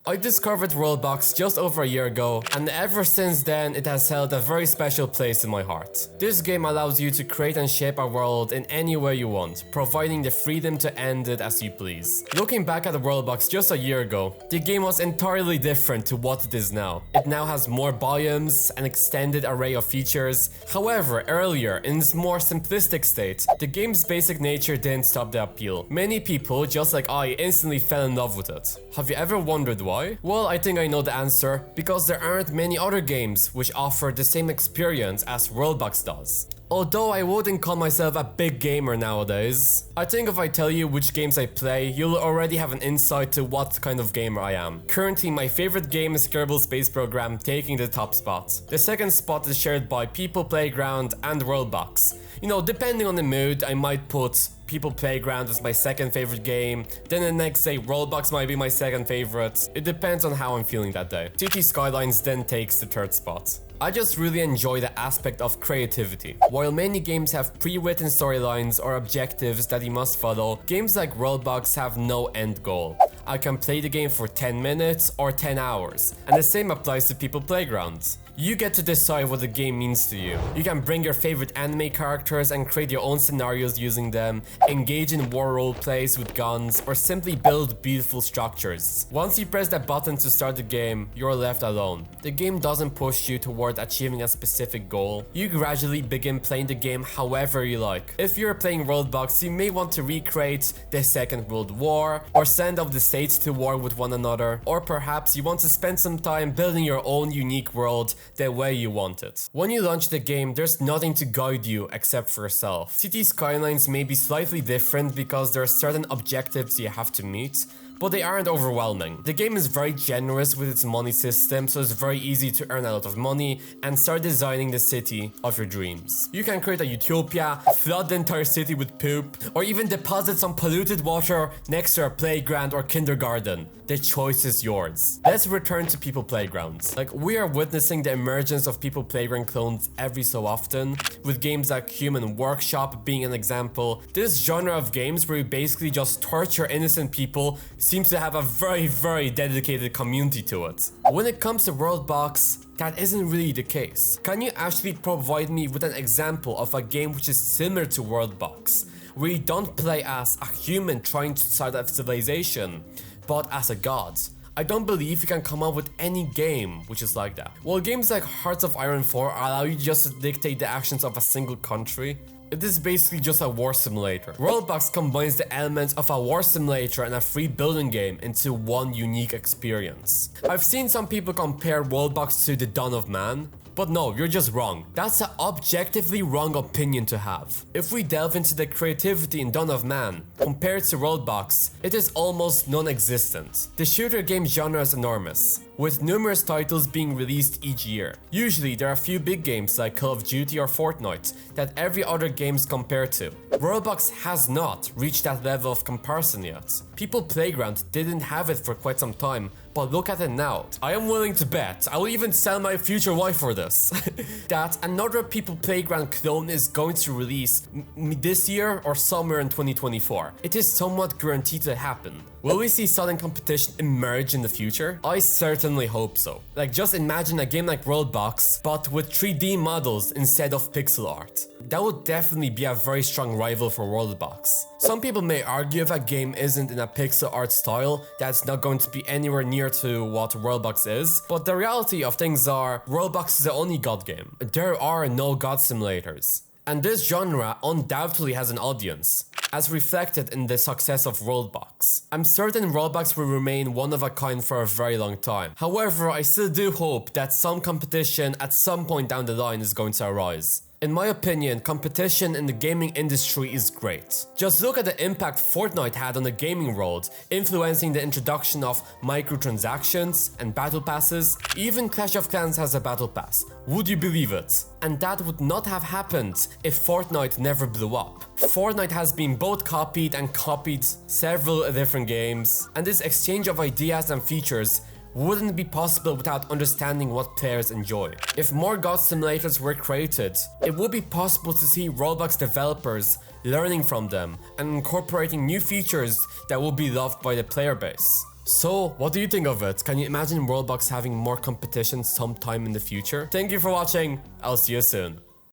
I discovered Worldbox just over a year ago, and ever since then it has held a very special place in my heart. This game allows you to create and shape a world in any way you want, providing the freedom to end it as you please. Looking back at the Worldbox just a year ago, the game was entirely different to what it is now. It now has more biomes, an extended array of features. However, earlier, in its more simplistic state, the game's basic nature didn't stop the appeal. Many people, just like I, instantly fell in love with it. Have you ever wondered why? Well, I think I know the answer, because there aren't many other games which offer the same experience as Worldbox does. Although I wouldn't call myself a big gamer nowadays, I think if I tell you which games I play, you'll already have an insight to what kind of gamer I am. Currently, my favorite game is Kerbal Space Program, taking the top spot. The second spot is shared by People Playground and Worldbox. You know, depending on the mood, I might put People Playground as my second favorite game, then the next day Worldbox might be my second favorite. It depends on how I'm feeling that day. City Skylines then takes the third spot. I just really enjoy the aspect of creativity. While many games have pre-written storylines or objectives that you must follow, games like Worldbox have no end goal. I can play the game for 10 minutes or 10 hours, and the same applies to People Playground. You get to decide what the game means to you. You can bring your favorite anime characters and create your own scenarios using them, engage in war role plays with guns, or simply build beautiful structures. Once you press that button to start the game, you're left alone. The game doesn't push you toward achieving a specific goal. You gradually begin playing the game however you like. If you're playing Worldbox, you may want to recreate the Second World War, or send off the states to war with one another, or perhaps you want to spend some time building your own unique world the way you want it. When you launch the game, there's nothing to guide you except for yourself. City Skylines may be slightly different because there are certain objectives you have to meet, but they aren't overwhelming. The game is very generous with its money system, so it's very easy to earn a lot of money and start designing the city of your dreams. You can create a utopia, flood the entire city with poop, or even deposit some polluted water next to a playground or kindergarten. The choice is yours. Let's return to People Playgrounds. Like, we are witnessing the emergence of People Playground clones every so often, with games like Human Workshop being an example. This genre of games where you basically just torture innocent people seems to have a very dedicated community to it. When it comes to Worldbox, that isn't really the case. Can you actually provide me with an example of a game which is similar to Worldbox, where you don't play as a human trying to start a civilization, but as a god? I don't believe you can come up with any game which is like that. While games like Hearts of Iron 4 allow you just to dictate the actions of a single country, it is basically just a war simulator. Worldbox combines the elements of a war simulator and a free building game into one unique experience. I've seen some people compare Worldbox to the Dawn of Man, but no, you're just wrong. That's an objectively wrong opinion to have. If we delve into the creativity in Dawn of Man, compared to Worldbox, it is almost non-existent. The shooter game genre is enormous, with numerous titles being released each year. Usually, there are a few big games like Call of Duty or Fortnite that every other games compare to. Worldbox has not reached that level of comparison yet. People Playground didn't have it for quite some time, but look at it now. I am willing to bet, I will even sell my future wife for this, that another People Playground clone is going to release this year or somewhere in 2024. It is somewhat guaranteed to happen. Will we see sudden competition emerge in the future? I certainly hope so. Like, just imagine a game like Worldbox, but with 3D models instead of pixel art. That would definitely be a very strong rival for Worldbox. Some people may argue if a game isn't in a pixel art style, that's not going to be anywhere near to what Worldbox is, but the reality of things are, Worldbox is the only god game. There are no god simulators. And this genre undoubtedly has an audience, as reflected in the success of Worldbox. I'm certain Worldbox will remain one of a kind for a very long time. However, I still do hope that some competition at some point down the line is going to arise. In my opinion, competition in the gaming industry is great. Just look at the impact Fortnite had on the gaming world, influencing the introduction of microtransactions and battle passes. Even Clash of Clans has a battle pass. Would you believe it? And that would not have happened if Fortnite never blew up. Fortnite has been both copied and copied several different games, and this exchange of ideas and features wouldn't be possible without understanding what players enjoy. If more god simulators were created, it would be possible to see Worldbox developers learning from them and incorporating new features that will be loved by the player base. So, what do you think of it? Can you imagine Worldbox having more competition sometime in the future? Thank you for watching. I'll see you soon.